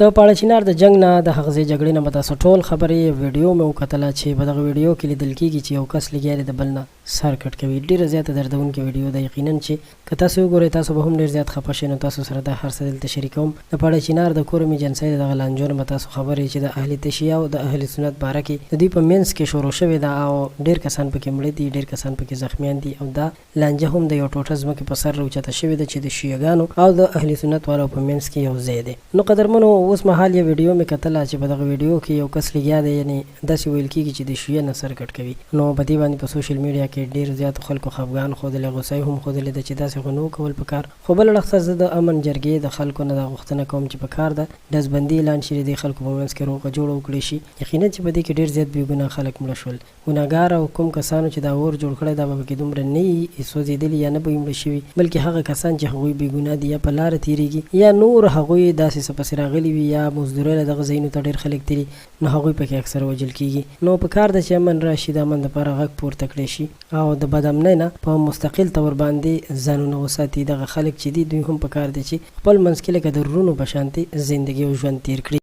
د پاړه چنار د جنگ نه د هغه جګړې نه متاسو ټول خبرې ویډیو مې وکتله چې په دغه ویډیو کې لیدل کېږي چې یو کس لګیا د بل نه سر کټ کوي. ډېره زیاته دردونکې ویډیو ده. یقینا چې که تاسو وګورئ تاسو به هم ډېر زیات خفه شئ. نو تاسو سره دا هر څه دلته شریکوم. د پاړه چنار د کورم ایجنسۍ دغه لانجو نه تاسو خبرې چې د اهل تشیع او د اهل سنت باره کې د دوی په منځ کې شروع شوې ده او ډېر کسان پکې مړه دي، ډېر کسان پکې زخمیان دي او دا لانجه هم د یو ټوټه ځمکې په سر راوچته شوې ده چې د شیعهګانو او د اهل سنت والو په منځ کې یو ځای دی. نو قدرمنو اوس مهال یو ویډیو مې کتله چې په دغه ویډیو کې یو کس لګیا دی، یعنی داسې ویل کېږي چې د شیعه نه سر کټ کوي. نو په دې باندې په سوشل میډیا کې ډېر زیات خلکو خفګان ښودلی، غوسه هم ښودلې ده چې داسې خو نه کول پکار. خو بل اړخ ته زه د امن جرګې د خلکو نه دا غوښتنه کوم چې پکار ده ډزبندي اعلان شي، د خلکو په منځ کې روغه جوړه وکړي شي. یقینا چې په دې کې ډېر زیات بېګناه خلک مړه شول. ګناهګار او کوم کسانو چې دا اور جوړ کړی دا به پکې دومره نه وي سوځېدلي یا نه به مړه شوي، بلکې هغه کسان چې هغوی بېګناه دي یا په لاره تېرېږي یا نور هغوی داسې څه پسې راغلي وي یا مزدورۍ له دغه ځایونو ته ډېر خلک تلي، نو هغوی پکې اکثر وژل کېږي. نو پکار ده چې امن راشي، د امن دپاره غږ پورته کړی شي او د بدامنۍ نه په مستقل طور باندې ځانونه وساتي. دغه خلک چې دي دوی هم پکار دي چې خپل منځ کې لکه د وروڼو په شانتې زندګي او ژوند تېر کړي.